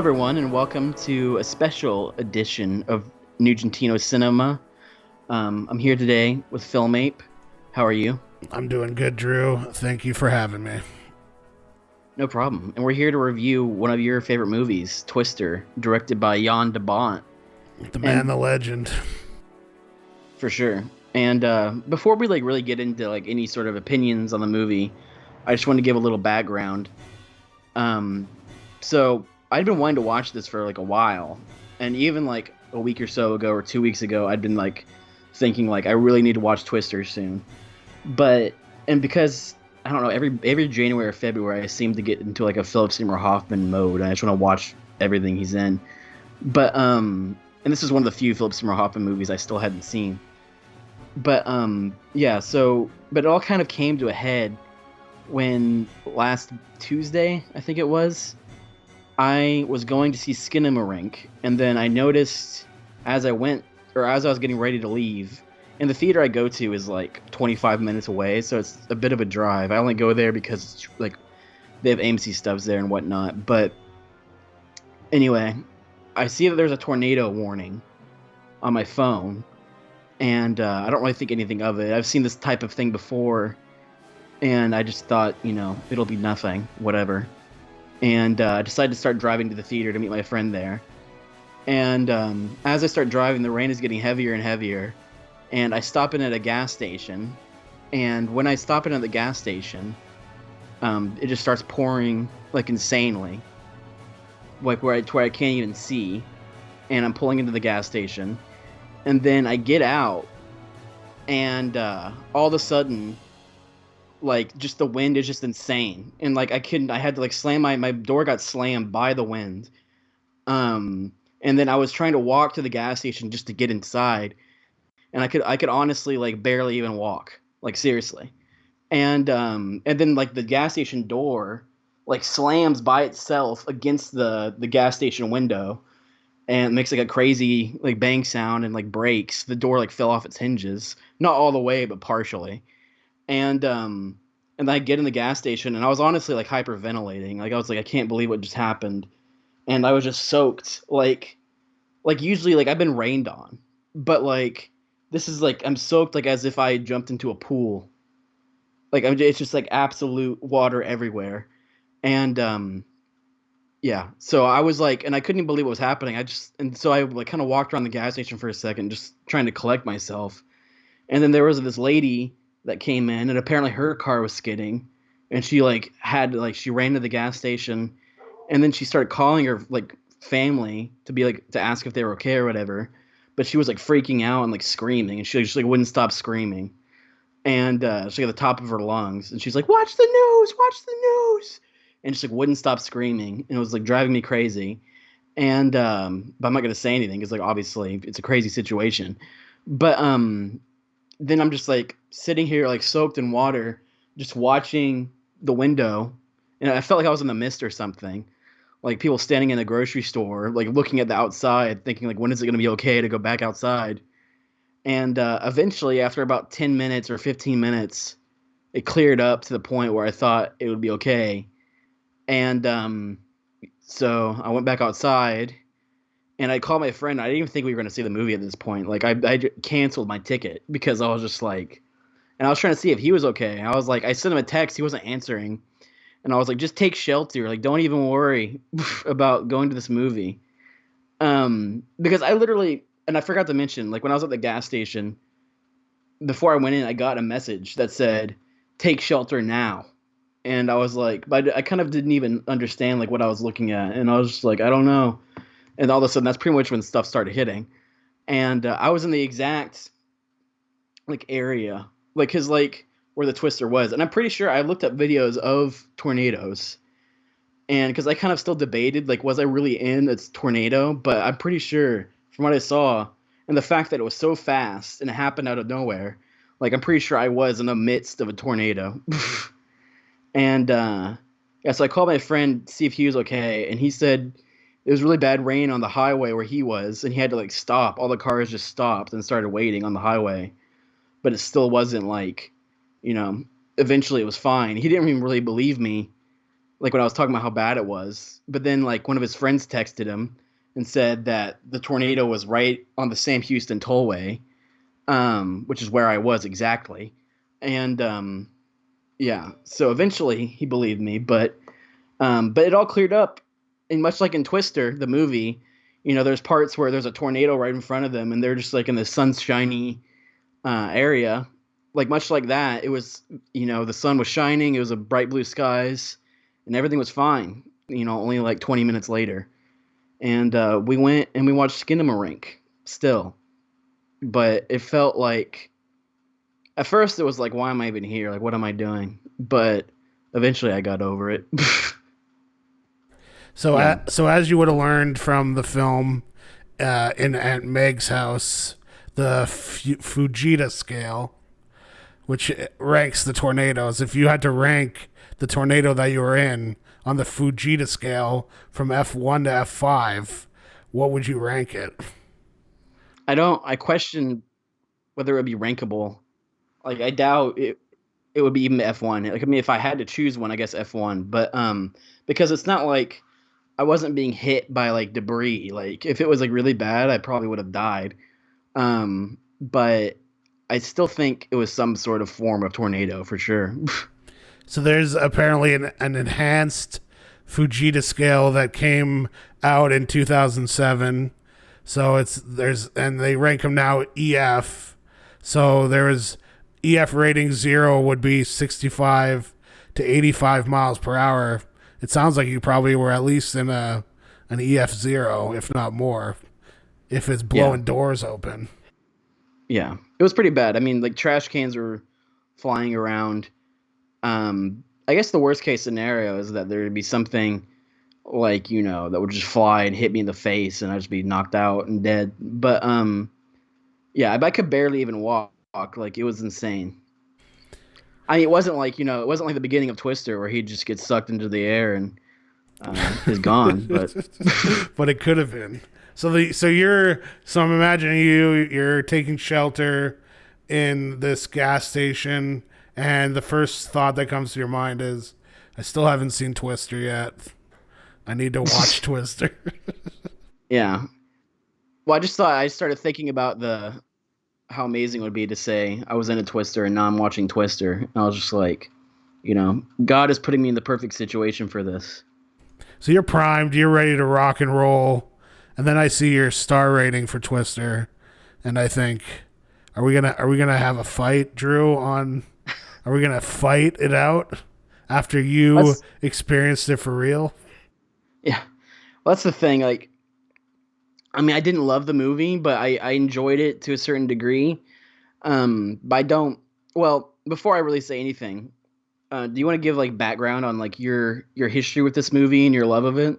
everyone, and welcome to a special edition of Nugentino Cinema. I'm here today with FilmApe. How are you? I'm doing good, Drew. Thank you for having me. No problem. And we're here to review one of your favorite movies, Twister, directed by Jan de Bont. The man, And the legend. for sure. And before we really get into any sort of opinions on the movie, I just want to give a little background. So I'd been wanting to watch this for a while, and even a week or so ago or 2 weeks ago, I'd been thinking I really need to watch Twister soon. But and because I don't know, every January or February I seem to get into a Philip Seymour Hoffman mode, and I just want to watch everything he's in. But and this is one of the few Philip Seymour Hoffman movies I still hadn't seen. But yeah, but it all kind of came to a head when last Tuesday, I think it was, I was going to see Skinamarink, and then I noticed as I was getting ready to leave, and the theater I go to is 25 minutes away, so it's a bit of a drive. I only go there because they have AMC stubs there and whatnot. But anyway, I see that there's a tornado warning on my phone, and I don't really think anything of it. I've seen this type of thing before, and I just thought, it'll be nothing, whatever. And I decided to start driving to the theater to meet my friend there. And as I start driving, the rain is getting heavier and heavier. And I stop in at a gas station. And when I stop in at the gas station, it just starts pouring insanely, where I can't even see. And I'm pulling into the gas station, and then I get out, and all of a sudden, just the wind is just insane, and I had to slam my door got slammed by the wind. And then I was trying to walk to the gas station just to get inside, and I could honestly barely even walk, seriously. And then the gas station door slams by itself against the gas station window, and it makes a crazy bang sound, and breaks. The door fell off its hinges, not all the way but partially. And then I get in the gas station, and I was honestly hyperventilating. I was I can't believe what just happened. And I was just soaked. Usually I've been rained on, but this is I'm soaked as if I jumped into a pool. It's just absolute water everywhere. And yeah, so I was and I couldn't even believe what was happening. So I kind of walked around the gas station for a second, just trying to collect myself. And then there was this lady that came in, and apparently her car was skidding, and she she ran to the gas station, and then she started calling her family to be to ask if they were okay or whatever. But she was freaking out and screaming, and she just wouldn't stop screaming. And she got the top of her lungs, and she's like, watch the news, and just wouldn't stop screaming, and it was driving me crazy. And but I'm not gonna say anything because obviously it's a crazy situation. But then I'm just sitting here soaked in water, just watching the window, and I felt like I was in the mist or something. People standing in the grocery store, looking at the outside, thinking when is it going to be okay to go back outside? And eventually, after about 10 minutes or 15 minutes, it cleared up to the point where I thought it would be okay. And so I went back outside, and I called my friend. I didn't even think we were going to see the movie at this point. I canceled my ticket because I was just and I was trying to see if he was okay. I was I sent him a text. He wasn't answering. And I was just take shelter. Don't even worry about going to this movie. Because I literally, and I forgot to mention, when I was at the gas station, before I went in, I got a message that said, take shelter now. And I was but I kind of didn't even understand what I was looking at. And I was just I don't know. And all of a sudden, that's pretty much when stuff started hitting. And I was in the exact area, cause where the Twister was. And I'm pretty sure I looked up videos of tornadoes, and because I kind of still debated was I really in a tornado, but I'm pretty sure from what I saw and the fact that it was so fast and it happened out of nowhere, I'm pretty sure I was in the midst of a tornado. And yeah, so I called my friend to see if he was okay, and he said it was really bad rain on the highway where he was, and he had to stop. All the cars just stopped and started waiting on the highway, but it still wasn't eventually it was fine. He didn't even really believe me like when I was talking about how bad it was. But then like one of his friends texted him and said that the tornado was right on the Sam Houston tollway, which is where I was exactly. And yeah, so eventually he believed me, but it all cleared up. And much like in Twister, the movie, there's parts where there's a tornado right in front of them, and they're just like in the sunshiny area. Like much like that, it was, the sun was shining. It was a bright blue skies, and everything was fine. Only like 20 minutes later, and we went and we watched Skinamarink still, but it felt like at first it was like, why am I even here? Like, what am I doing? But eventually, I got over it. So, Yeah. so as you would have learned from the film, in Aunt Meg's house, the Fujita scale, which ranks the tornadoes. If you had to rank the tornado that you were in on the Fujita scale from F1 to F5, what would you rank it? I question whether it would be rankable. Like, I doubt it would be even F1. Like, I mean, if I had to choose one, I guess F1. But because it's not like I wasn't being hit by like debris. Like, if it was like really bad, I probably would have died. But I still think it was some sort of form of tornado for sure. So there's apparently an enhanced Fujita scale that came out in 2007. So and they rank them now EF. So there is EF rating 0 would be 65 to 85 miles per hour. It sounds like you probably were at least in an EF 0, if not more, if it's Yeah, blowing doors open. yeah, it was pretty bad. I mean, like trash cans were flying around. I guess the worst case scenario is that there would be something like that would just fly and hit me in the face, and I'd just be knocked out and dead. But yeah, I could barely even walk. Like it was insane. I mean, it wasn't like it wasn't like the beginning of Twister where he just gets sucked into the air and is gone. But But it could have been. So I'm imagining you're taking shelter in this gas station, and the first thought that comes to your mind is, I still haven't seen Twister yet. I need to watch Twister. yeah, well, I started thinking about the how amazing it would be to say I was in a Twister and now I'm watching Twister. And I was just like, God is putting me in the perfect situation for this. So you're primed, you're ready to rock and roll, and then I see your star rating for Twister, and I think, are we gonna have a fight, Drew? Are we gonna fight it out after you That's experienced it for real? yeah. Well, that's the thing. Like, I mean, I didn't love the movie, but I enjoyed it to a certain degree. But I don't. Well, before I really say anything, do you want to give like background on like your history with this movie and your love of it?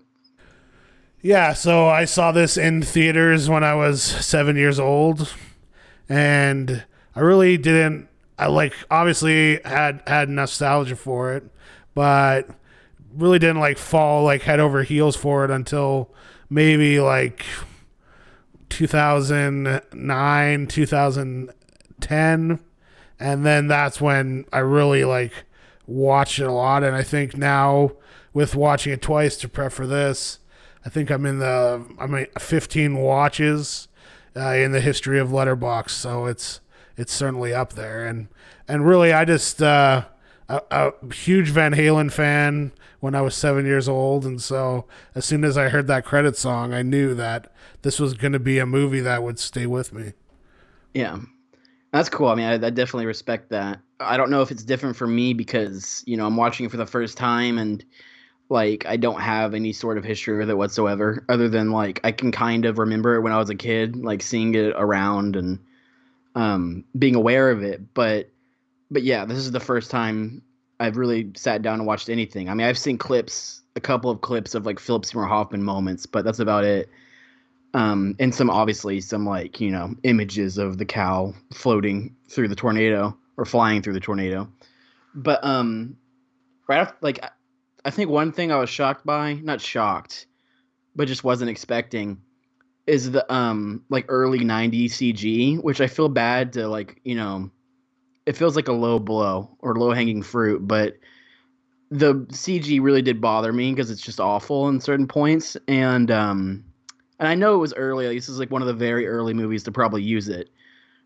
Yeah, so I saw this in theaters when I was 7 years old, and I really didn't. I like obviously had nostalgia for it, but really didn't like fall like head over heels for it until maybe like 2009, 2010, and then that's when I really like watched it a lot. And I think now, with watching it twice to prep for this, I think I'm at 15 watches in the history of Letterbox, so it's certainly up there. And really, I just a huge Van Halen fan when I was 7 years old, and so as soon as I heard that credit song, I knew that this was going to be a movie that would stay with me. Yeah, that's cool. I mean, I definitely respect that. I don't know if it's different for me because I'm watching it for the first time and like I don't have any sort of history with it whatsoever, other than like I can kind of remember it when I was a kid, like seeing it around and being aware of it. But yeah, this is the first time I've really sat down and watched anything. I mean, I've seen clips, a couple of clips of like Philip Seymour Hoffman moments, but that's about it. And some obviously some like images of the cow floating through the tornado or flying through the tornado. But right after, like I think one thing I was shocked by, not shocked, but just wasn't expecting, is the like early '90s CG, which I feel bad to like it feels like a low blow or low hanging fruit, but the CG really did bother me because it's just awful in certain points, and I know it was early. Like, this is like one of the very early movies to probably use it,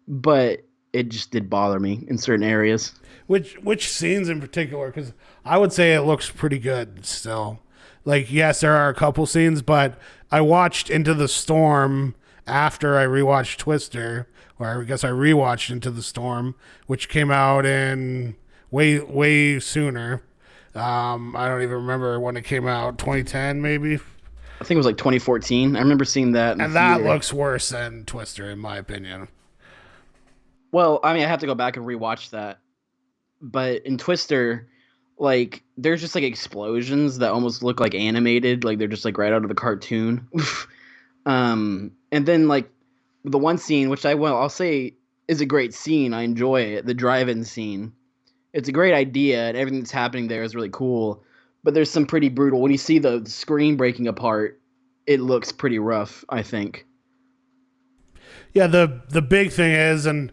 but it just did bother me in certain areas. Which scenes in particular? Because I would say it looks pretty good still. Like, yes, there are a couple scenes, but I watched Into the Storm after I rewatched Twister, or I guess I rewatched Into the Storm, which came out in way sooner. I don't even remember when it came out. 2010 maybe. I think it was like 2014. I remember seeing that in the And that theater. looks worse than Twister, in my opinion. Well, I mean, I have to go back and rewatch that. But in Twister, like there's just like explosions that almost look like animated, like they're just like right out of the cartoon. And then like the one scene, which I'll say is a great scene. I enjoy it. The drive-in scene. It's a great idea, and everything that's happening there is really cool. But there's some pretty brutal. When you see the screen breaking apart, it looks pretty rough, I think. Yeah, the big thing is, and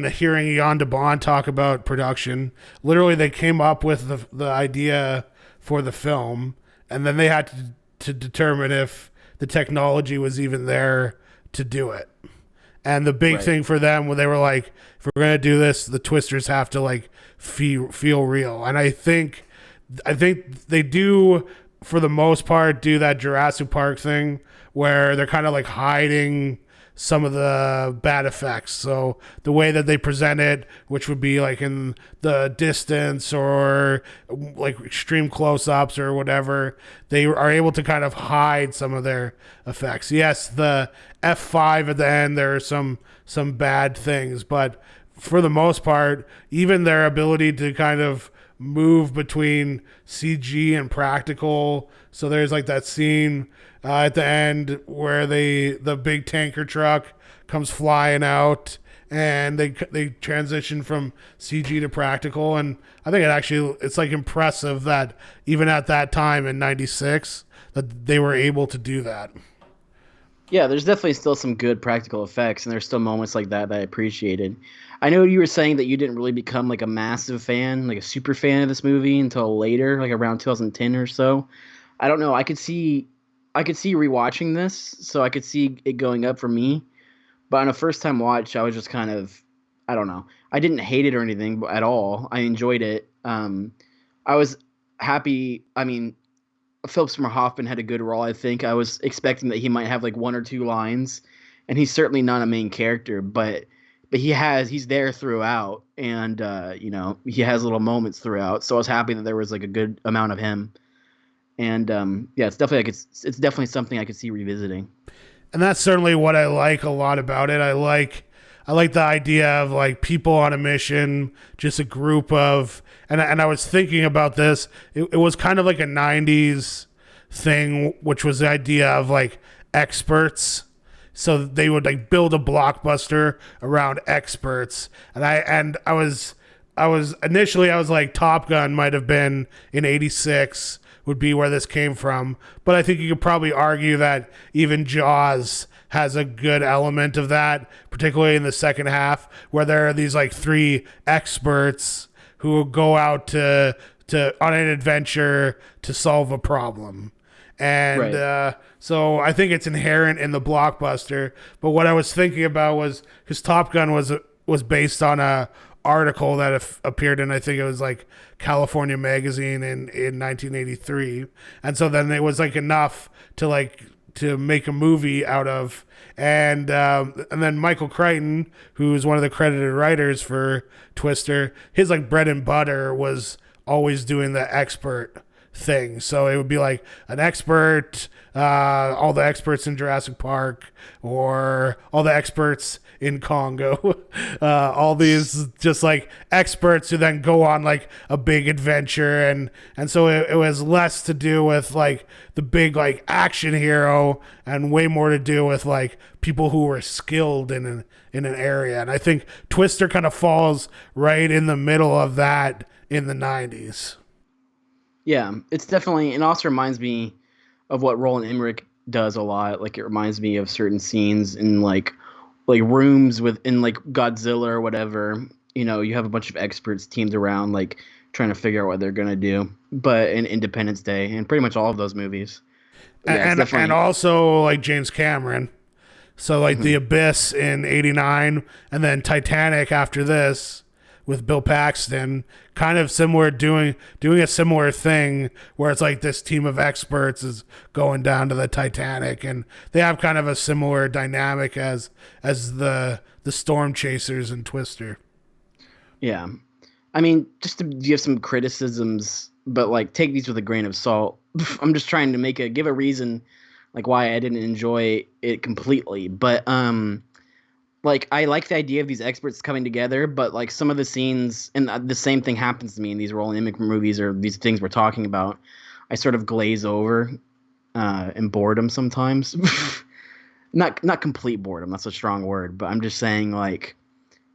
hearing Jan de Bont talk about production, literally they came up with the idea for the film, and then they had to determine if the technology was even there to do it. And the big Right. thing for them when they were like, if we're gonna do this, the twisters have to like feel real. And I think they do, for the most part, do that Jurassic Park thing where they're kind of like hiding some of the bad effects. So the way that they present it, which would be like in the distance or like extreme close-ups or whatever, they are able to kind of hide some of their effects. Yes, the F5 at the end, there are some bad things, but for the most part, even their ability to kind of move between CG and practical. So there's like that scene at the end where the big tanker truck comes flying out, and they transition from CG to practical, and I think it's like impressive that even at that time in '96 that they were able to do that. Yeah, there's definitely still some good practical effects, and there's still moments like that I appreciated. I know you were saying that you didn't really become like a massive fan, like a super fan of this movie until later, like around 2010 or so. I don't know. I could see rewatching this, so I could see it going up for me. But on a first time watch, I was just kind of, I don't know. I didn't hate it or anything at all. I enjoyed it. I was happy. I mean, Philip Seymour Hoffman had a good role. I think I was expecting that he might have like one or two lines, and he's certainly not a main character, but he's there throughout, and he has little moments throughout. So I was happy that there was like a good amount of him, and yeah, it's definitely something I could see revisiting. And that's certainly what I like a lot about it. I like the idea of like people on a mission, just a group of, and I was thinking about this. It was kind of like a '90s thing, which was the idea of like experts. So they would like build a blockbuster around experts, and I was initially I was like Top Gun might have been in '86 would be where this came from, but I think you could probably argue that even Jaws has a good element of that, particularly in the second half, where there are these like three experts who go out to on an adventure to solve a problem. And Right. so I think it's inherent in the blockbuster. But what I was thinking about was because Top Gun was based on a article that appeared in, I think it was like California Magazine in 1983, and so then it was like enough to make a movie out of. And then Michael Crichton, who's one of the credited writers for Twister, his like bread and butter was always doing the expert thing. So it would be like an expert, all the experts in Jurassic Park, or all the experts in Congo, all these just like experts who then go on like a big adventure, and so it was less to do with like the big like action hero and way more to do with like people who were skilled in an area. And I think Twister kind of falls right in the middle of that in the '90s. Yeah, it's definitely. It also reminds me of what Roland Emmerich does a lot. Like it reminds me of certain scenes in like rooms within like Godzilla or whatever. You have a bunch of experts teamed around like trying to figure out what they're gonna do. But in Independence Day and pretty much all of those movies, but yeah, it's And definitely. also like James Cameron. So like The Mhm. Abyss in '89, and then Titanic after this with Bill Paxton, kind of similar, doing a similar thing where it's like this team of experts is going down to the Titanic, and they have kind of a similar dynamic as the storm chasers and Twister. Yeah, I mean, just to give some criticisms, but like take these with a grain of salt. I'm just trying to give a reason, like why I didn't enjoy it completely. But like I like the idea of these experts coming together, but like some of the scenes, and the same thing happens to me in these Roland Emmerich movies or these things we're talking about. I sort of glaze over in boredom sometimes. Not complete boredom. That's a strong word, but I'm just saying like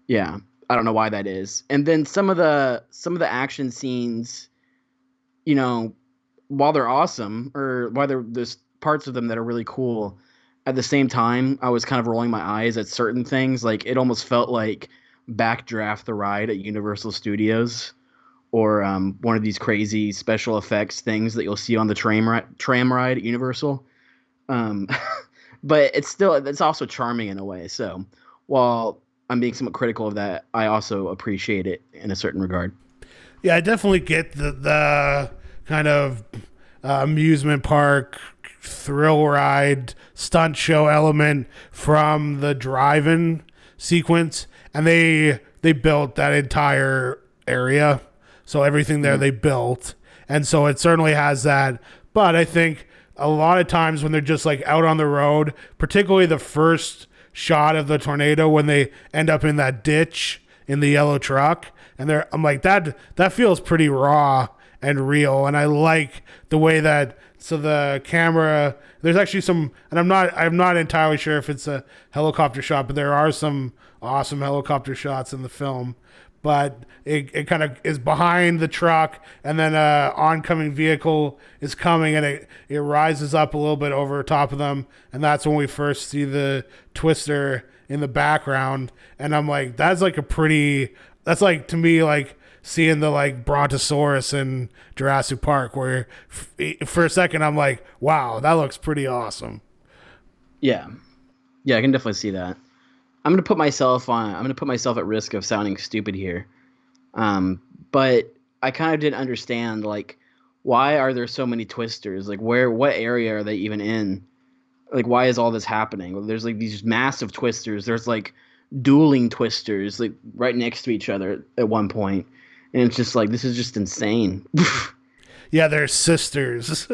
yeah, I don't know why that is. And then some of the action scenes, you know, while they're awesome or while there's parts of them that are really cool, at the same time, I was kind of rolling my eyes at certain things. Like it almost felt like Backdraft the Ride at Universal Studios or one of these crazy special effects things that you'll see on the tram ride at Universal. Um, but it's also charming in a way. So while I'm being somewhat critical of that, I also appreciate it in a certain regard. Yeah, I definitely get the kind of amusement park thrill ride stunt show element from the drive-in sequence, and they built that entire area, so everything there Mhm. they built, and so it certainly has that. But I think a lot of times when they're just like out on the road, particularly the first shot of the tornado when they end up in that ditch in the yellow truck, and I'm like that feels pretty raw and real, and I like the way that so the camera there's actually some, and I'm not entirely sure if it's a helicopter shot, but there are some awesome helicopter shots in the film, but it kind of is behind the truck, and then a oncoming vehicle is coming, and it rises up a little bit over top of them, and that's when we first see the Twister in the background, and I'm like, that's like to me like seeing the like Brontosaurus in Jurassic Park, where for a second I'm like, wow, that looks pretty awesome. Yeah, yeah, I can definitely see that. I'm gonna put myself at risk of sounding stupid here. But I kind of didn't understand like why are there so many twisters? Like what area are they even in? Like why is all this happening? Well, there's like these massive twisters. There's like dueling twisters like right next to each other at one point. And it's just like this is just insane. Yeah, they're sisters,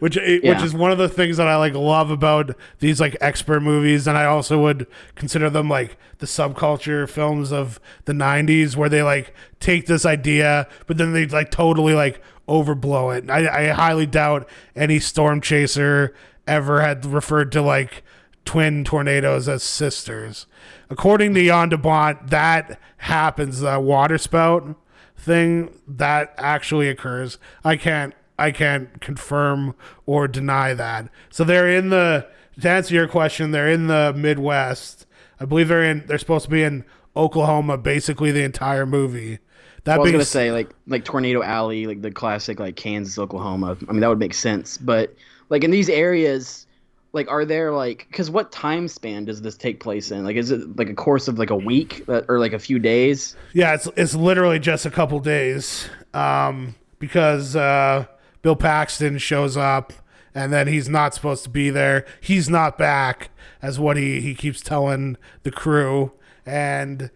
which Yeah. is one of the things that I like love about these like expert movies, and I also would consider them like the subculture films of the '90s, where they like take this idea, but then they like totally like overblow it. I highly doubt any storm chaser ever had referred to like twin tornadoes as sisters. According to Jan de Bont, that happens. The water spout thing that actually occurs. I can't confirm or deny that. So they're in the to answer your question, they're in the Midwest. I believe they're supposed to be in Oklahoma basically the entire movie. That Well, I was being gonna say like Tornado Alley, like the classic like Kansas, Oklahoma. I mean that would make sense, but like in these areas, like are there like because what time span does this take place in? Like is it like a course of like a week or like a few days? Yeah, it's literally just a couple days because Bill Paxton shows up and then he's not supposed to be there. He's not back, as what he keeps telling the crew, and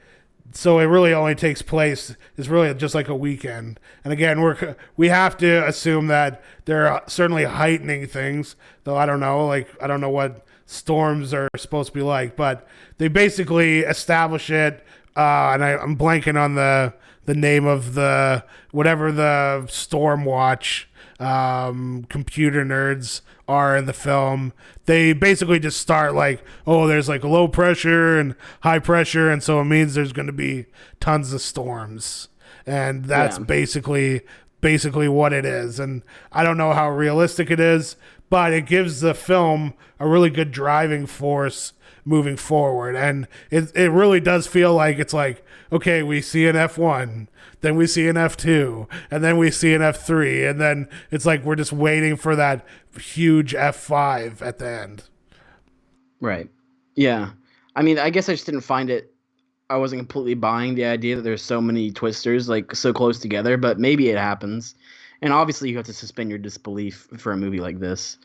so it really only takes place is really just like a weekend. And again, we have to assume that they're certainly heightening things, though I don't know what storms are supposed to be like, but they basically establish it. I'm blanking on the name of the whatever the storm watch computer nerds are in the film. They basically just start like, oh, there's like low pressure and high pressure, and so it means there's going to be tons of storms, and that's Yeah. basically what it is. And I don't know how realistic it is, but it gives the film a really good driving force moving forward. And it really does feel like it's like, okay, we see an F1, then we see an F2, and then we see an F3, and then it's like we're just waiting for that huge F5 at the end. Right. Yeah. I mean, I guess I just didn't find it. I wasn't completely buying the idea that there's so many twisters like so close together, but maybe it happens. And obviously, you have to suspend your disbelief for a movie like this.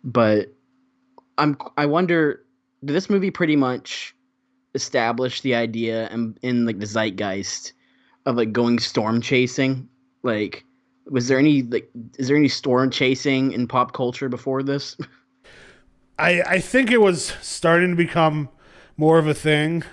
But I wonder, did this movie pretty much establish the idea in like the zeitgeist of like going storm chasing? Like, was there any like is there any storm chasing in pop culture before this? I think it was starting to become more of a thing,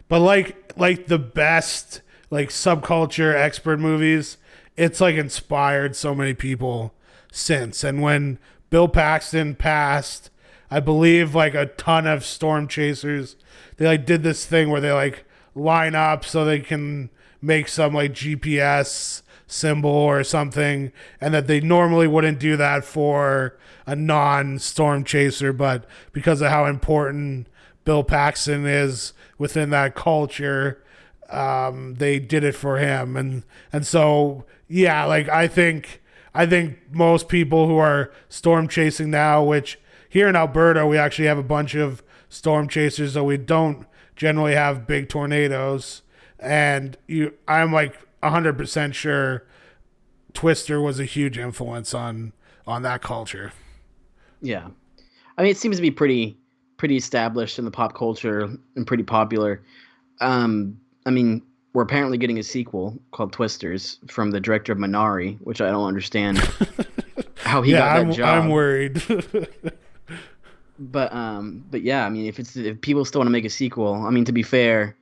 but like the best like subculture expert movies, it's like inspired so many people since. And when Bill Paxton passed, I believe like a ton of storm chasers, they like did this thing where they like line up so they can make some like GPS symbol or something, and that they normally wouldn't do that for a non-storm chaser, but because of how important Bill Paxton is within that culture, they did it for him. And so yeah, like I think most people who are storm chasing now, which here in Alberta we actually have a bunch of storm chasers, so we don't generally have big tornadoes. And I'm like 100% sure Twister was a huge influence on that culture. Yeah. I mean, it seems to be pretty established in the pop culture and pretty popular. I mean, we're apparently getting a sequel called Twisters from the director of Minari, which I don't understand how he Yeah, got that I'm job. worried. But yeah, I mean, if people still want to make a sequel, I mean, to be fair,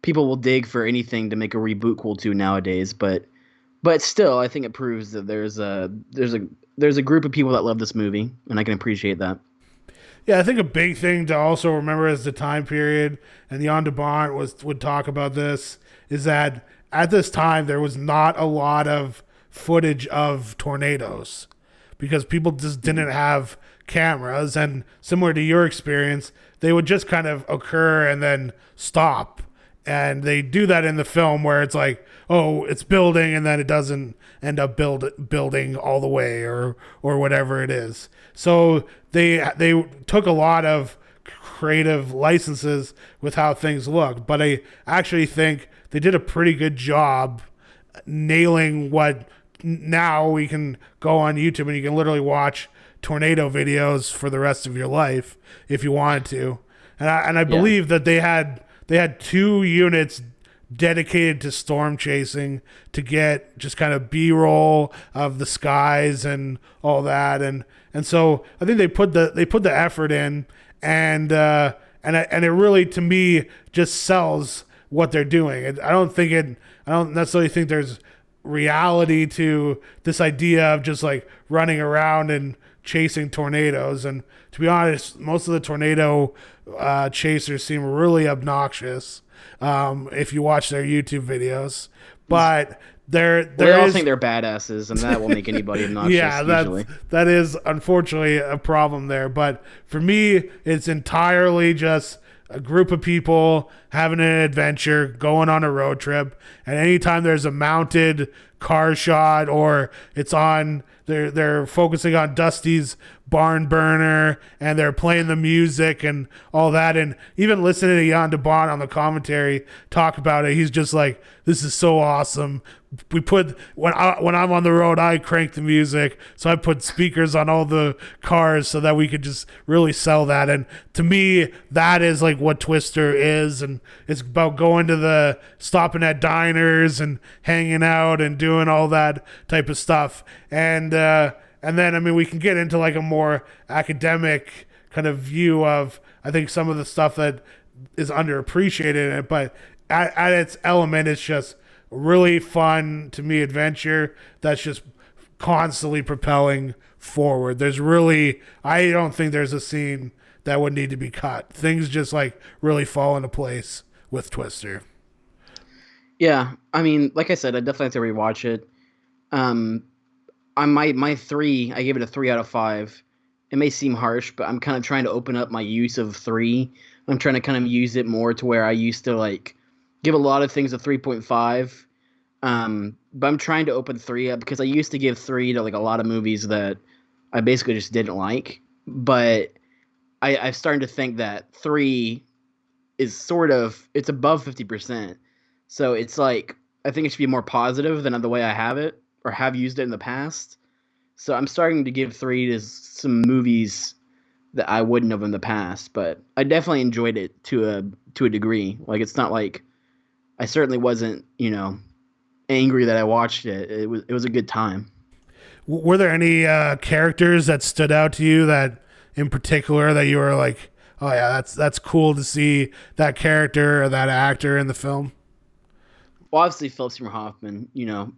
people will dig for anything to make a reboot cool too nowadays. But still, I think it proves that there's a group of people that love this movie, and I can appreciate that. Yeah, I think a big thing to also remember is the time period, and Jan de Bont would talk about this, is that at this time there was not a lot of footage of tornadoes because people just didn't have cameras, and similar to your experience, they would just kind of occur and then stop. And they do that in the film where it's like, oh, it's building, and then it doesn't end up building all the way, or whatever it is. So they took a lot of creative licenses with how things look, but I actually think they did a pretty good job nailing what now we can go on YouTube and you can literally watch tornado videos for the rest of your life if you wanted to. And I Yeah. believe that they had 2 units dedicated to storm chasing to get just kind of B-roll of the skies and all that. And so I think they put the effort in, and it really, to me, just sells what they're doing. I don't necessarily think there's reality to this idea of just like running around and chasing tornadoes. And to be honest, most of the tornado chasers seem really obnoxious if you watch their YouTube videos. But there Well, they all is think they're badasses, and that will make anybody obnoxious yeah, usually. that is unfortunately a problem there. But for me, it's entirely just a group of people having an adventure, going on a road trip, and anytime there's a mounted car shot or it's on, they're focusing on Dusty's barn burner and they're playing the music and all that. And even listening to Jan de Bont on the commentary talk about it, he's just like, this is so awesome. We put when I'm on the road, I crank the music, so I put speakers on all the cars so that we could just really sell that. And to me, that is like what Twister is, and it's about going to the stopping at diners and hanging out and doing all that type of stuff. And then I mean we can get into like a more academic kind of view of I think some of the stuff that is underappreciated in it, but at its element, it's just really fun to me adventure that's just constantly propelling forward. I don't think there's a scene that would need to be cut. Things just like really fall into place with Twister. Yeah, I mean, like I said, I definitely have to rewatch it. Um, I gave it a 3 out of 5. it may seem harsh, but I'm kind of trying to open up my use of three. I'm trying to kind of use it more to where I used to like give a lot of things a 3.5. But I'm trying to open three up because I used to give three to like a lot of movies that I basically just didn't like. But I've started to think that three is sort of it's above 50%. So it's like I think it should be more positive than the way I have it or have used it in the past. So I'm starting to give three to some movies that I wouldn't have in the past, but I definitely enjoyed it to a degree. Like it's not like I certainly wasn't, angry that I watched it. It was a good time. Were there any characters that stood out to you that, in particular, that you were like, oh yeah, that's cool to see that character or that actor in the film? Well, obviously Philip Seymour Hoffman,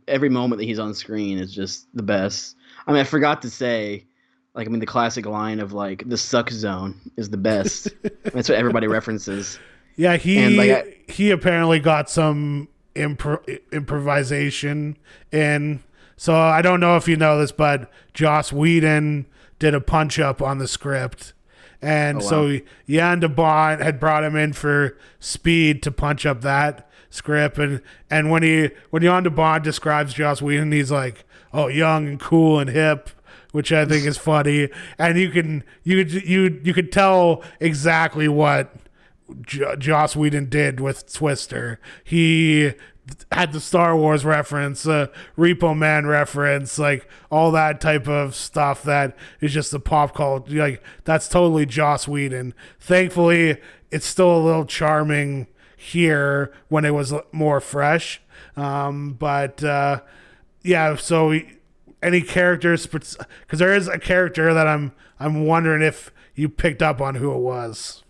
every moment that he's on screen is just the best. I mean, I forgot to say, like, I mean, the classic line of like the suck zone is the best. That's what everybody references. Yeah, And like, he apparently got some improvisation in. So I don't know if you know this, but Joss Whedon did a punch up on the script. And oh wow, so Jan de Bont had brought him in for speed to punch up that script. And when Jan de Bont describes Joss Whedon, he's like, oh, young and cool and hip, which I think is funny. And you could tell exactly what Joss Whedon did with Twister. He had the Star Wars reference, Repo Man reference, like all that type of stuff that is just the pop culture. Like that's totally Joss Whedon. Thankfully, it's still a little charming here when it was more fresh. But yeah, so any characters, because there is a character that I'm wondering if you picked up on who it was.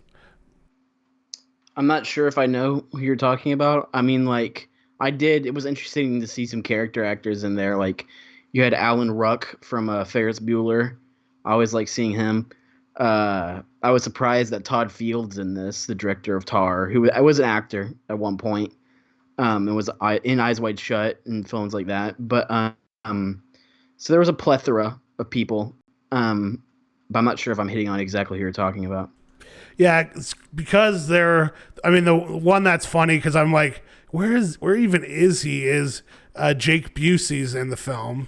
I'm not sure if I know who you're talking about. I mean, like, I did. It was interesting to see some character actors in there. Like, you had Alan Ruck from Ferris Bueller. I always like seeing him. I was surprised that Todd Fields in this, the director of Tar, who I was an actor at one point, and was in Eyes Wide Shut and films like that. But so there was a plethora of people. But I'm not sure if I'm hitting on exactly who you're talking about. Yeah, it's because they're. I mean, the one that's funny because I'm like, where even is he? Is Jake Busey's in the film,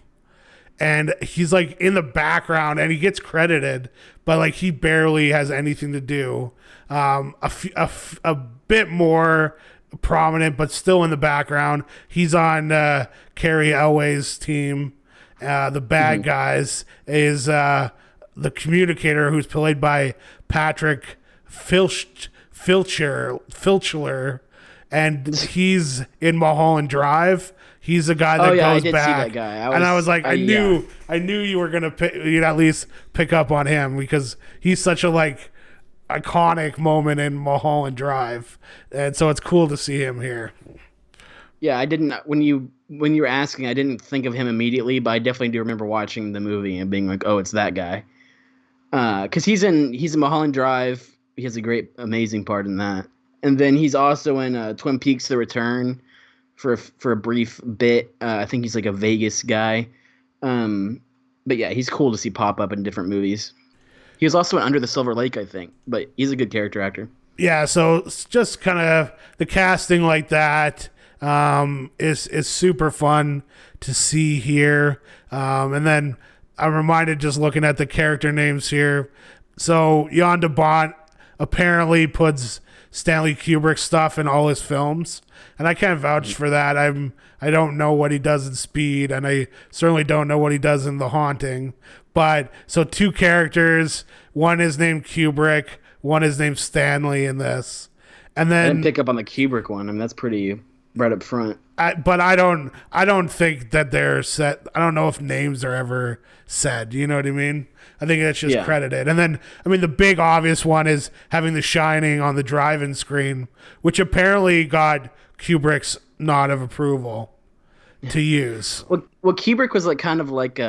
and he's like in the background, and he gets credited, but like he barely has anything to do. A bit more prominent, but still in the background. He's on Carrie Elway's team. The bad guys is the communicator, who's played by Patrick Filchler, and he's in Mulholland Drive. He's the guy that Oh yeah, I goes did back. see that guy. And I was like, yeah. I knew you were gonna you'd at least pick up on him because he's such a like iconic moment in Mulholland Drive, and so it's cool to see him here. Yeah, I didn't when you were asking, I didn't think of him immediately, but I definitely do remember watching the movie and being like, "Oh, it's that guy." Because he's in Mulholland Drive. He has a great, amazing part in that, and then he's also in Twin Peaks: The Return for a brief bit. I think he's like a Vegas guy. But yeah, he's cool to see pop up in different movies. He was also in Under the Silver Lake, I think, but he's a good character actor. Yeah, so it's just kind of the casting like that is super fun to see here. And then I'm reminded just looking at the character names here. So Jan de Bont apparently puts Stanley Kubrick stuff in all his films, and I can't vouch for that. I don't know what he does in Speed, and I certainly don't know what he does in The Haunting. But so two characters, one is named Kubrick, one is named Stanley in this, and then I didn't pick up on the Kubrick one. I mean, that's pretty right up front. But I don't think that they're set. I don't know if names are ever said. You know what I mean? I think that's just credited. And then, I mean, the big obvious one is having The Shining on the drive-in screen, which apparently got Kubrick's nod of approval to use. Well, Kubrick was like kind of like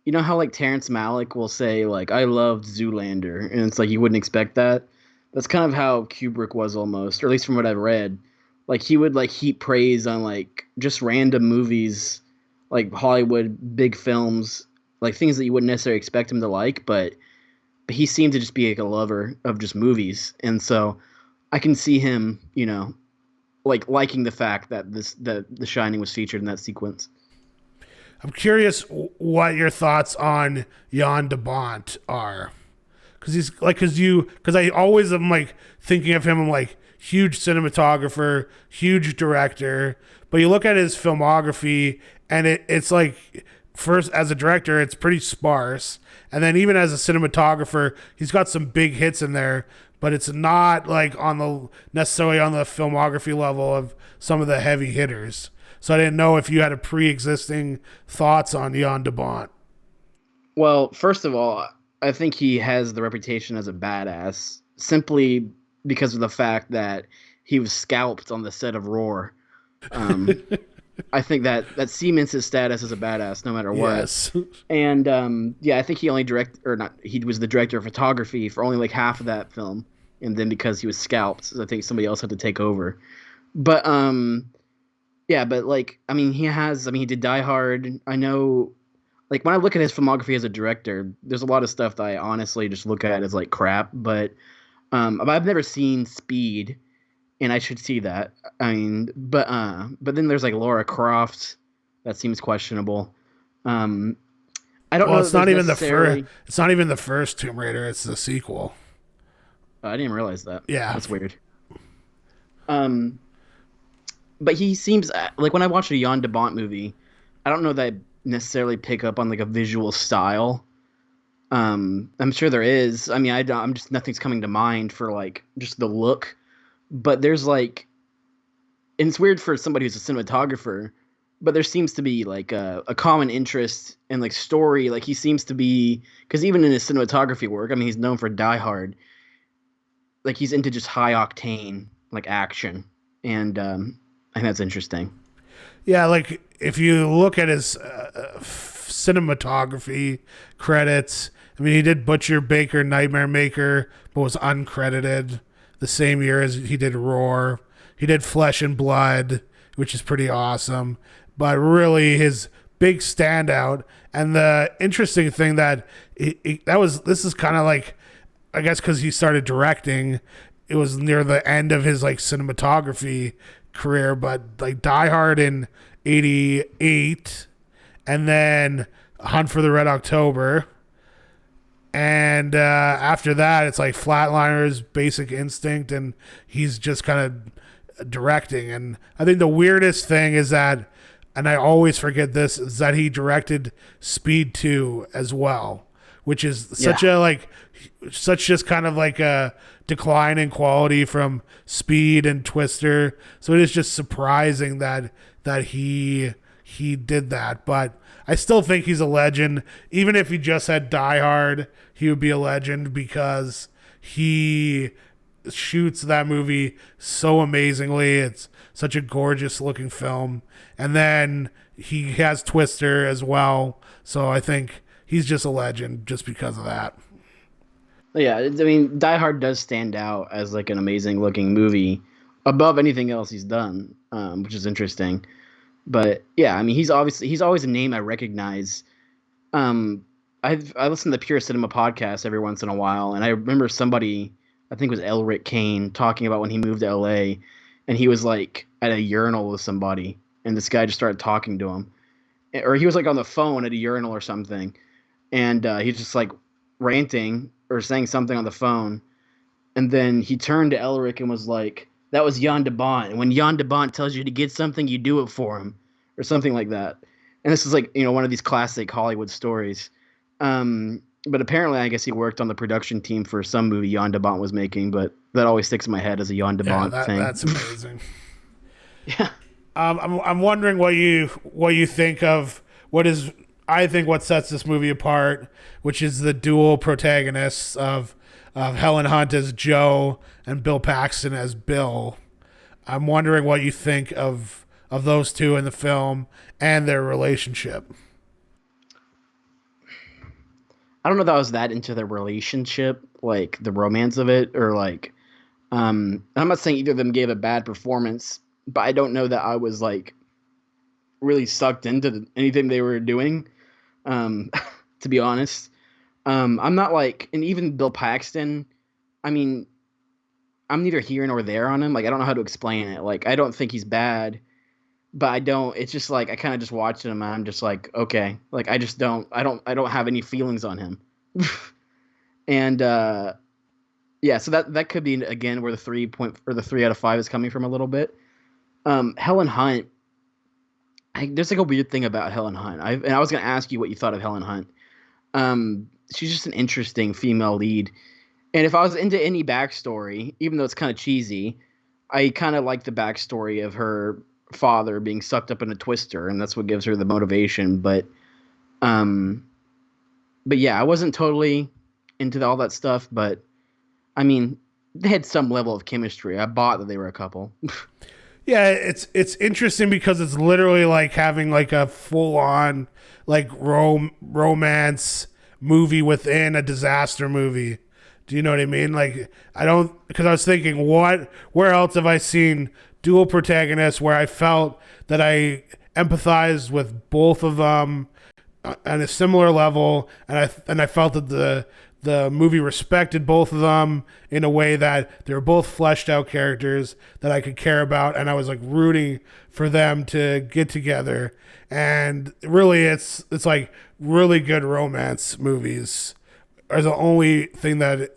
you know how like Terrence Malick will say like I loved Zoolander, and it's like you wouldn't expect that. That's kind of how Kubrick was almost, or at least from what I've read. Like he would like heap praise on like just random movies, like Hollywood big films, like things that you wouldn't necessarily expect him to like, but but he seemed to just be like a lover of just movies, and so I can see him, like liking the fact that that The Shining was featured in that sequence. I'm curious what your thoughts on Jan de Bont are, because I always am like thinking of him. I'm like huge cinematographer, huge director, but you look at his filmography and it's like first as a director it's pretty sparse, and then even as a cinematographer he's got some big hits in there, but it's not like on the necessarily on the filmography level of some of the heavy hitters. So I didn't know if you had a pre-existing thoughts on Jan de Bont. Well, first of all, I think he has the reputation as a badass simply because of the fact that he was scalped on the set of Roar. Um, I think that cements his status as a badass no matter what. Yes. And yeah, I think he only he was the director of photography for only like half of that film, and then because he was scalped, I think somebody else had to take over. But yeah, but like he did Die Hard. I know, like when I look at his filmography as a director, there's a lot of stuff that I honestly just look at as like crap. But I've never seen Speed, and I should see that. I mean, but then there's like Laura Croft, that seems questionable. Um, I don't Well, know it's that there's not even the first. necessarily. It's not even the first Tomb Raider. It's the sequel. I didn't realize that. Yeah. That's weird. Um, but he seems like when I watch a Jan de Bont movie, I don't know that I necessarily pick up on like a visual style. I'm sure there is. I mean, I'm just nothing's coming to mind for like just the look, but there's like, and it's weird for somebody who's a cinematographer, but there seems to be like a common interest in like story. Like he seems to be, because even in his cinematography work, I mean, he's known for Die Hard. Like he's into just high octane like action, and I think that's interesting. Yeah, like if you look at his cinematography credits, I mean, he did Butcher, Baker, Nightmare Maker, but was uncredited the same year as he did Roar. He did Flesh and Blood, which is pretty awesome. But really, his big standout and the interesting thing that this is kind of like, I guess because he started directing, it was near the end of his like cinematography career, but like Die Hard in '88, and then Hunt for the Red October, and after that it's like Flatliners, Basic Instinct, and he's just kind of directing. And I think the weirdest thing is that, and I always forget this, is that he directed Speed 2 as well, which is such just kind of like a decline in quality from Speed and Twister. So it is just surprising that he did that. But I still think he's a legend. Even if he just had Die Hard, he would be a legend because he shoots that movie so amazingly. It's such a gorgeous looking film. And then he has Twister as well. So I think he's just a legend just because of that. Yeah, I mean, Die Hard does stand out as like an amazing looking movie above anything else he's done, which is interesting. But yeah, I mean, he's always a name I recognize. I listen to the Pure Cinema podcast every once in a while, and I remember somebody, I think it was Elric Kane, talking about when he moved to LA, and he was like at a urinal with somebody, and this guy just started talking to him, or he was like on the phone at a urinal or something, and he's just like ranting or saying something on the phone, and then he turned to Elric and was like, "That was Jan de Bont. And when Jan de Bont tells you to get something, you do it for him," or something like that. And this is like, one of these classic Hollywood stories. But apparently, I guess he worked on the production team for some movie Jan de Bont was making. But that always sticks in my head as a Jan de Bont thing. That's amazing. Yeah. I'm wondering what you think of what sets this movie apart, which is the dual protagonists of Helen Hunt as Joe and Bill Paxton as Bill. I'm wondering what you think of those two in the film and their relationship. I don't know if I was that into their relationship, like the romance of it, or like, I'm not saying either of them gave a bad performance, but I don't know that I was like really sucked into anything they were doing, to be honest. I'm not like, and even Bill Paxton. I mean, I'm neither here nor there on him. Like, I don't know how to explain it. Like, I don't think he's bad, but I don't. It's just like I kind of just watched him, and I'm just like, okay. Like, I just don't. I don't have any feelings on him. And yeah, so that could be again where the 3 point or the 3 out of 5 is coming from a little bit. Helen Hunt. There's like a weird thing about Helen Hunt. And I was gonna ask you what you thought of Helen Hunt. She's just an interesting female lead. And if I was into any backstory, even though it's kind of cheesy, I kind of like the backstory of her father being sucked up in a twister, and that's what gives her the motivation. Um, but yeah, I wasn't totally into all that stuff. But I mean, they had some level of chemistry. I bought that they were a couple. Yeah, it's interesting because it's literally like having like a full on like romance movie within a disaster movie. Do you know what I mean? Like I don't, because I was thinking, where else have I seen dual protagonists where I felt that I empathized with both of them on a similar level, and I felt that the movie respected both of them in a way that they were both fleshed out characters that I could care about, and I was like rooting for them to get together. And really, it's like really good romance movies are the only thing that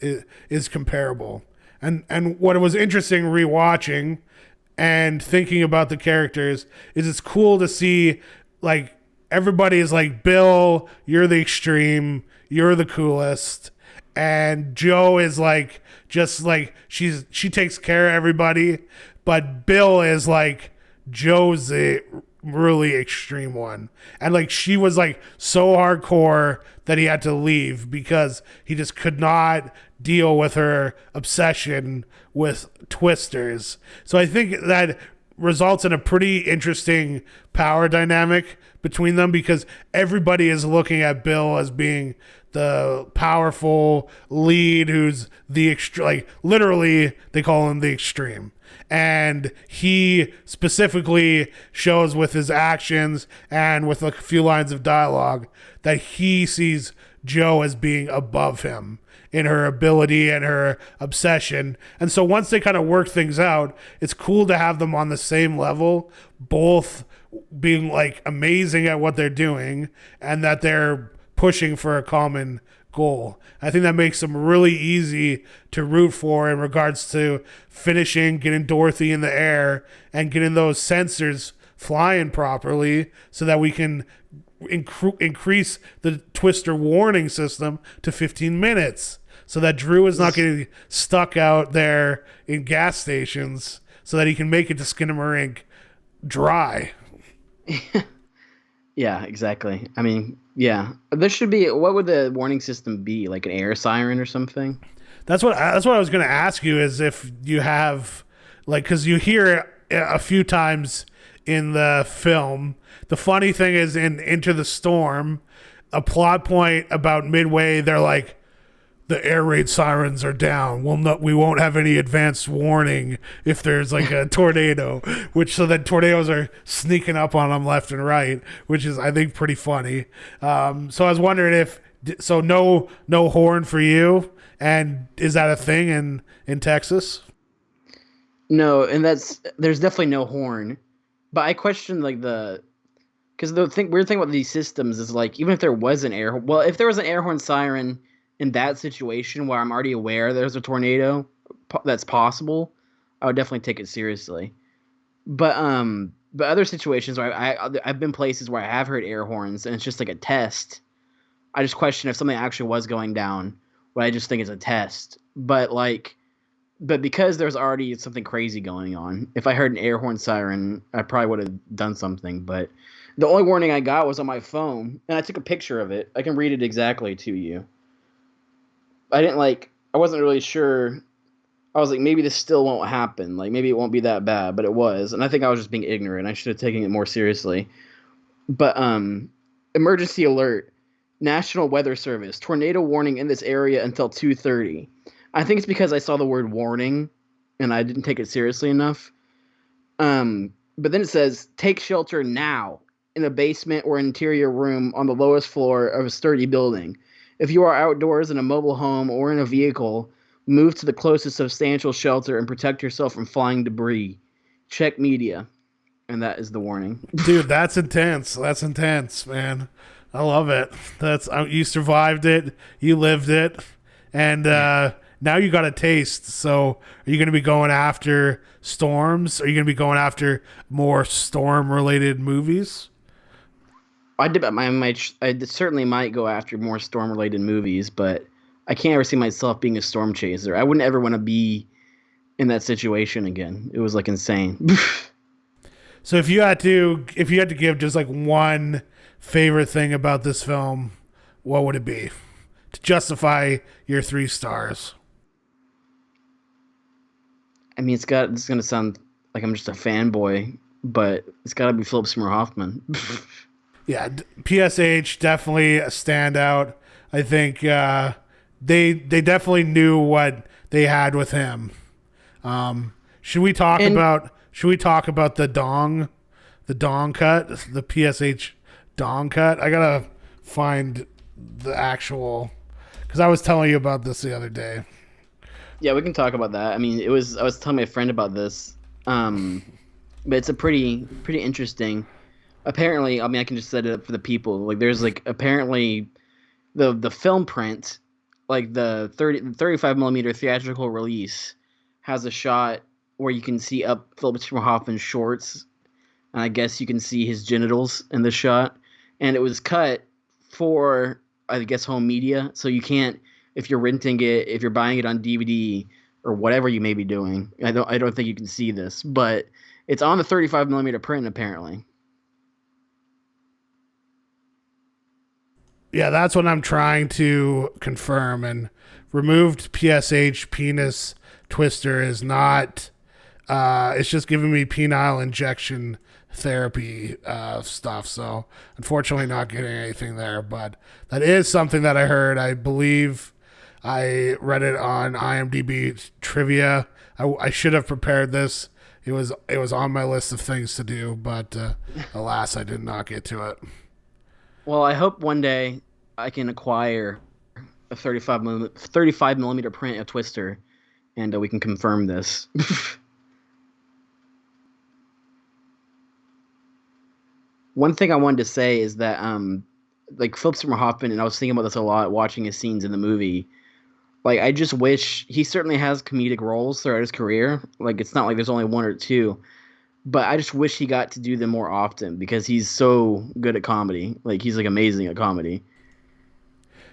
is comparable. And what was interesting rewatching and thinking about the characters is it's cool to see like everybody is like, Bill, you're the extreme, you're the coolest, and Joe is like just like she takes care of everybody, but Bill is like Joe's the really extreme one. And like she was like so hardcore that he had to leave because he just could not deal with her obsession with twisters. So I think that results in a pretty interesting power dynamic between them because everybody is looking at Bill as being the powerful lead who's the like literally they call him the extreme. And he specifically shows with his actions and with a few lines of dialogue that he sees Joe as being above him in her ability and her obsession. And so once they kind of work things out, it's cool to have them on the same level, both being like amazing at what they're doing and that they're pushing for a common goal. I think that makes them really easy to root for in regards to finishing, getting Dorothy in the air, and getting those sensors flying properly so that we can increase the twister warning system to 15 minutes so that Drew is not getting stuck out there in gas stations so that he can make it to Skinamarink dry. Yeah, exactly. I mean, yeah, there should be. What would the warning system be? Like an air siren or something? That's what I was going to ask you is if you have like because you hear it a few times in the film. The funny thing is in Into the Storm, a plot point about midway, they're like, the air raid sirens are down. We won't have any advanced warning if there's like a tornado, which so then tornadoes are sneaking up on them left and right, which is I think pretty funny. So I was wondering if so no horn for you, and is that a thing in Texas? No, and there's definitely no horn. But I question like because weird thing about these systems is like even if there was an if there was an air horn siren in that situation where I'm already aware there's a tornado that's possible, I would definitely take it seriously. But other situations where I've been places where I have heard air horns and it's just like a test. I just question if something actually was going down, but I just think it's a test. But because there's already something crazy going on, if I heard an air horn siren, I probably would have done something. But the only warning I got was on my phone, and I took a picture of it. I can read it exactly to you. I wasn't really sure. I was like, maybe this still won't happen. Like, maybe it won't be that bad, but it was. And I think I was just being ignorant. I should have taken it more seriously. But, emergency alert. National Weather Service. Tornado warning in this area until 2:30. I think it's because I saw the word warning and I didn't take it seriously enough. But then it says, take shelter now in a basement or interior room on the lowest floor of a sturdy building. If you are outdoors in a mobile home or in a vehicle, move to the closest substantial shelter and protect yourself from flying debris. Check media. And that is the warning. Dude, that's intense. That's intense, man. I love it. That's you survived it, you lived it, and now you got a taste. So, are you going to be going after storms? Are you going to be going after more storm-related movies? I certainly might go after more storm related movies, but I can't ever see myself being a storm chaser. I wouldn't ever want to be in that situation again. It was like insane. So, if you had to give just like one favorite thing about this film, what would it be to justify your 3 stars? I mean, it's gonna sound like I'm just a fanboy, but it's got to be Philip Seymour Hoffman. Yeah, PSH definitely a standout. I think they definitely knew what they had with him. Should we talk And about the dong cut, the PSH dong cut? I gotta find the actual because I was telling you about this the other day. yeah, we can talk about that. I mean, I was telling my friend about this, but it's a pretty interesting. Apparently, I mean, I can just set it up for the people. Like, there's like apparently the film print, like the 35 millimeter theatrical release, has a shot where you can see up Philip Seymour Hoffman's shorts, and I guess you can see his genitals in the shot. And it was cut for, I guess, home media, so you can't, if you're renting it, if you're buying it on DVD or whatever you may be doing. I don't think you can see this, but it's on the 35 millimeter print apparently. Yeah, that's what I'm trying to confirm. And removed PSH penis twister is not. It's just giving me penile injection therapy stuff. So unfortunately, not getting anything there. But that is something that I heard. I believe I read it on IMDb trivia. I should have prepared this. It was on my list of things to do, but alas, I did not get to it. Well, I hope one day I can acquire a 35 millimeter print of Twister, and we can confirm this. One thing I wanted to say is that, like Philip Seymour Hoffman, and I was thinking about this a lot watching his scenes in the movie. Like, I just wish he certainly has comedic roles throughout his career. Like, it's not like there's only one or two, but I just wish he got to do them more often because he's so good at comedy. Like, he's like amazing at comedy.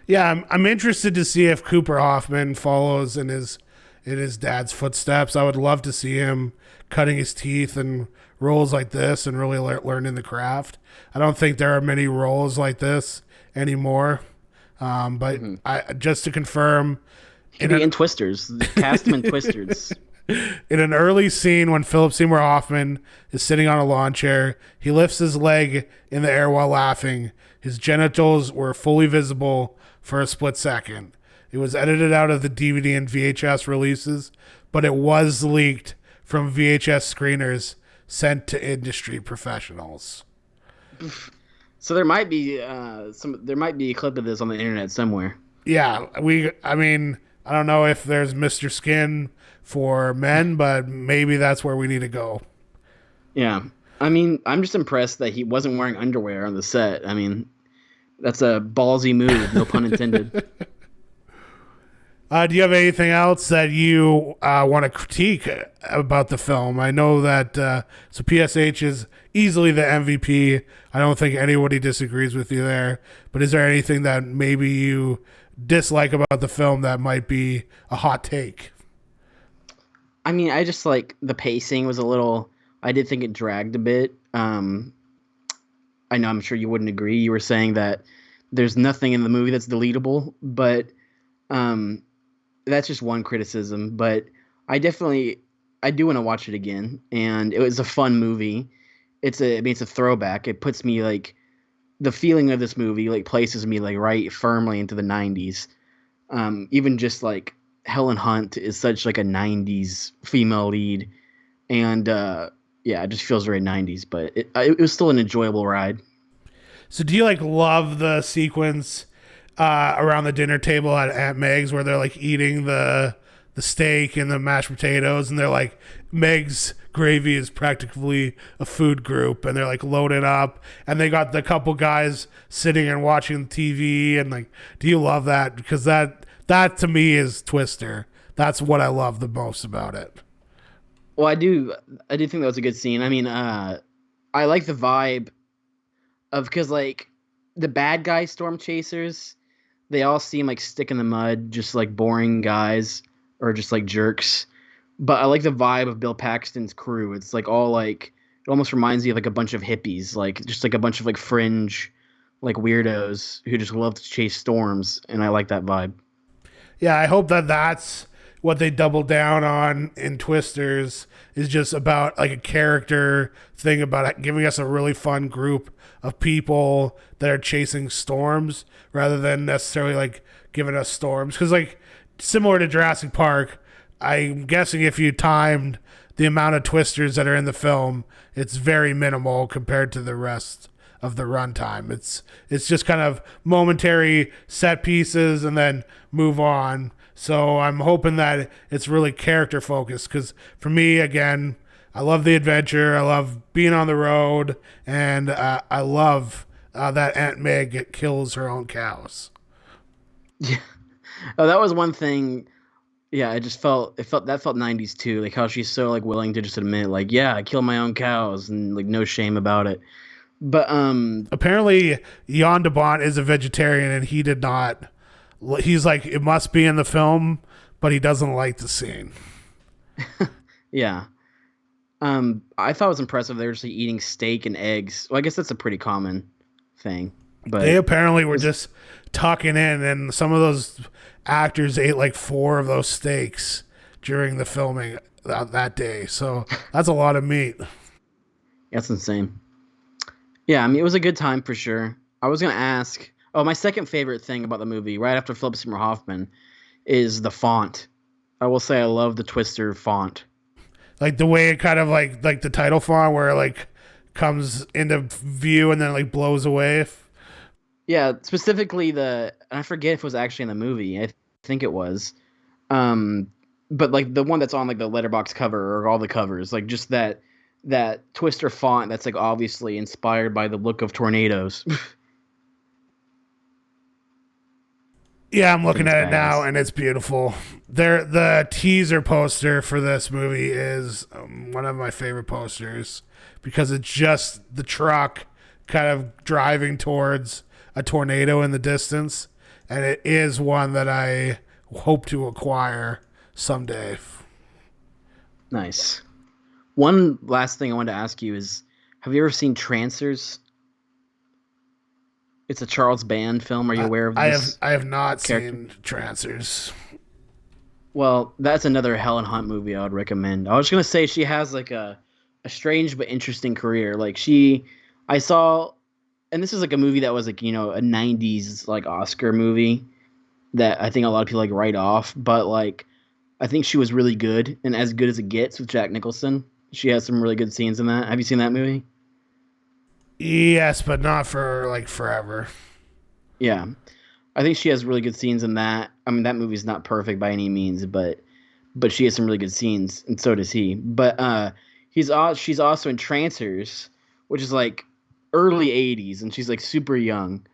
Yeah, I'm interested to see if Cooper Hoffman follows in his dad's footsteps. I would love to see him cutting his teeth in roles like this and really learning the craft. I don't think there are many roles like this anymore. But I just to confirm, He could be in Twisters. Cast him in Twisters. in an early scene when Philip Seymour Hoffman is sitting on a lawn chair, he lifts his leg in the air while laughing. His genitals were fully visible for a split second. It was edited out of the DVD and VHS releases, but it was leaked from VHS screeners sent to industry professionals. So there might be there might be a clip of this on the internet somewhere. Yeah, I mean, I don't know if there's Mr. Skin for men, but maybe that's where we need to go. Yeah. I mean, I'm just impressed that he wasn't wearing underwear on the set. I mean, that's a ballsy move, no pun intended. Do you have anything else that you want to critique about the film? I know that so PSH is easily the MVP. I don't think anybody disagrees with you there. But is there anything that maybe you dislike about the film that might be a hot take? I mean, I just like the pacing was a little. I did think it dragged a bit. I know I'm sure you wouldn't agree. You were saying that there's nothing in the movie that's deletable, but that's just one criticism. But I do want to watch it again, and it was a fun movie. It's a throwback. It puts me like the feeling of this movie like places me like right firmly into the 90s. Even just like Helen Hunt is such like a 90s female lead, and yeah, it just feels very 90s, but it was still an enjoyable ride. So do you like love the sequence around the dinner table at Aunt Meg's where they're like eating the steak and the mashed potatoes, and they're like, Meg's gravy is practically a food group, and they're like loaded up, and they got the couple guys sitting and watching TV, and like, do you love that? Because that to me is Twister. That's what I love the most about it. Well, I do think that was a good scene. I mean, I like the vibe of, because like the bad guy storm chasers, they all seem like stick in the mud, just like boring guys or just like jerks. But I like the vibe of Bill Paxton's crew. It's like all like, it almost reminds me of like a bunch of hippies, like just like a bunch of like fringe, like weirdos who just love to chase storms, and I like that vibe. Yeah, I hope that that's what they double down on in Twisters, is just about like a character thing about giving us a really fun group of people that are chasing storms rather than necessarily like giving us storms. Because like similar to Jurassic Park, I'm guessing if you timed the amount of Twisters that are in the film, it's very minimal compared to the rest of the runtime. It's just kind of momentary set pieces and then move on. So I'm hoping that it's really character focused, because for me, again, I love the adventure. I love being on the road, and I love that Aunt Meg kills her own cows. Yeah. Oh, that was one thing. Yeah, it felt 90s too. Like how she's so like willing to just admit like, yeah, I kill my own cows, and like no shame about it. But Apparently, Jan de Bont is a vegetarian, and he did not. He's like, it must be in the film, but he doesn't like the scene. yeah. I thought it was impressive they were just like, eating steak and eggs. Well, I guess that's a pretty common thing. But they apparently were just tucking in, and some of those actors ate like 4 of those steaks during the filming that day. So that's a lot of meat. that's insane. Yeah, I mean, it was a good time for sure. I was gonna ask. Oh, my second favorite thing about the movie, right after Philip Seymour Hoffman, is the font. I will say I love the Twister font. Like the way it kind of like the title font where it like comes into view and then like blows away. Yeah, specifically I forget if it was actually in the movie. I think it was. But like the one that's on like the letterbox cover or all the covers, like just that Twister font that's like obviously inspired by the look of tornadoes. Yeah, I'm looking at it badass. now, and it's beautiful. The teaser poster for this movie is one of my favorite posters, because it's just the truck kind of driving towards a tornado in the distance, and it is one that I hope to acquire someday. Nice. One last thing I wanted to ask you is, have you ever seen Trancers? It's a Charles Band film. Are you aware of this? I have not character? seen Trancers. Well, that's another Helen Hunt movie I would recommend. I was gonna say she has like a strange but interesting career. Like I saw, and this is like a movie that was like, you know, a '90s like Oscar movie that I think a lot of people like write off. But like, I think she was really good, and as good as it gets with Jack Nicholson. She has some really good scenes in that. Have you seen that movie? Yes, but not for like forever. Yeah. I think she has really good scenes in that. I mean, that movie's not perfect by any means, but she has some really good scenes, and so does he. But she's also in Trancers, which is like early '80s, and she's like super young.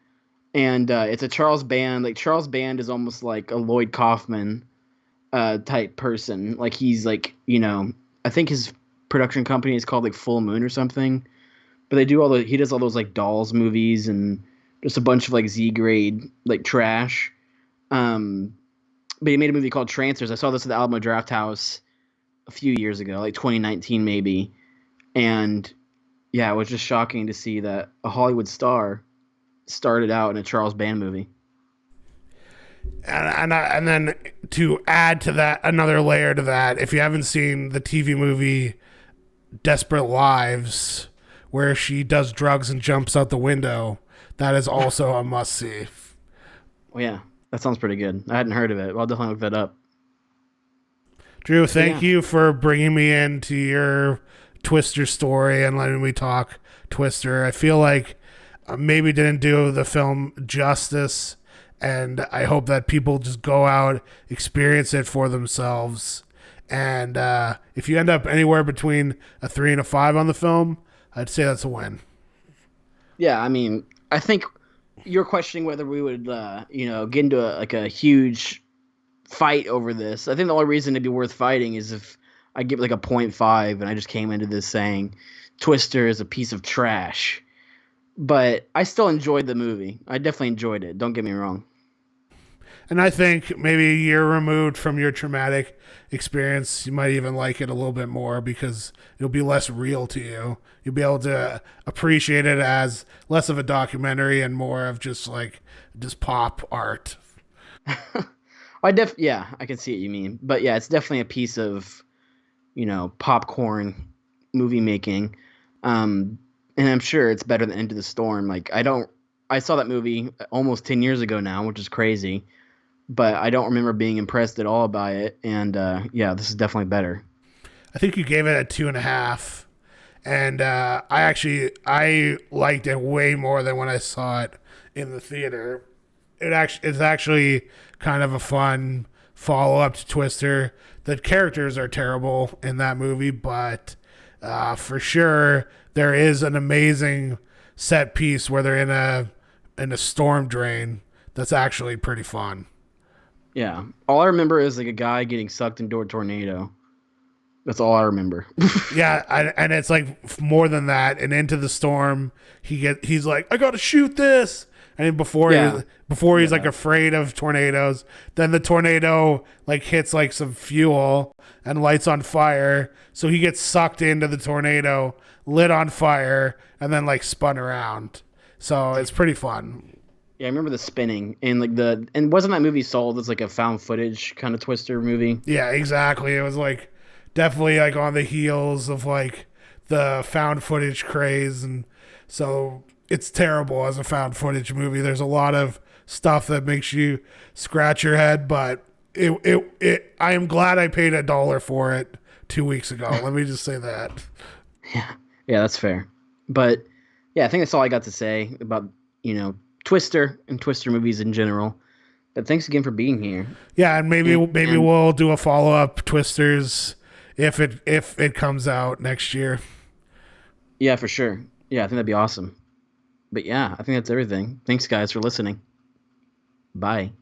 And it's a Charles Band. Like Charles Band is almost like a Lloyd Kaufman type person. Like he's like, you know, I think his production company is called like Full Moon or something. But he does all those like Dolls movies and just a bunch of like Z grade like trash. But he made a movie called Trancers. I saw this at the Alamo Draft House a few years ago, like 2019 maybe. And yeah, it was just shocking to see that a Hollywood star started out in a Charles Band movie. And then to add to that, another layer to that, if you haven't seen the TV movie Desperate Lives, where she does drugs and jumps out the window, that is also a must-see. Well, yeah, that sounds pretty good. I hadn't heard of it. Well, I'll definitely look that up. Drew, thank you for bringing me into your Twister story and letting me talk Twister. I feel like maybe didn't do the film justice And I hope that people just go out, experience it for themselves. And if you end up anywhere between a 3 and a 5 on the film, I'd say that's a win. Yeah, I mean, I think you're questioning whether we would, get into a huge fight over this. I think the only reason it'd be worth fighting is if I give it like a point 0.5 and I just came into this saying Twister is a piece of trash. But I still enjoyed the movie. I definitely enjoyed it. Don't get me wrong. And I think maybe a year removed from your traumatic experience, you might even like it a little bit more because it'll be less real to you. You'll be able to appreciate it as less of a documentary and more of just pop art. Yeah, I can see what you mean. But yeah, it's definitely a piece of, popcorn movie making. And I'm sure it's better than Into the Storm. I saw that movie almost 10 years ago now, which is crazy, but I don't remember being impressed at all by it. And yeah, this is definitely better. I think you gave it a 2.5, and I liked it way more than when I saw it in the theater. It's actually kind of a fun follow up to Twister. The characters are terrible in that movie, but for sure there is an amazing set piece where they're in a storm drain that's actually pretty fun. Yeah. All I remember is like a guy getting sucked into a tornado. That's all I remember. Yeah, and it's like more than that. And Into the Storm, he's like, I gotta shoot this. And before he's like afraid of tornadoes, then the tornado like hits like some fuel and lights on fire. So he gets sucked into the tornado, lit on fire, and then like spun around. So it's pretty fun. Yeah, I remember the spinning and wasn't that movie sold as like a found footage kind of Twister movie? Yeah, exactly. It was like definitely like on the heels of like the found footage craze, and so it's terrible as a found footage movie. There's a lot of stuff that makes you scratch your head, but I am glad I paid $1 for it 2 weeks ago. Let me just say that. Yeah, that's fair. But yeah, I think that's all I got to say about, Twister and Twister movies in general. But thanks again for being here. Yeah, and maybe we'll do a follow-up Twisters if it comes out next year. Yeah, for sure. Yeah, I think that'd be awesome. But yeah, I think that's everything. Thanks guys for listening. Bye.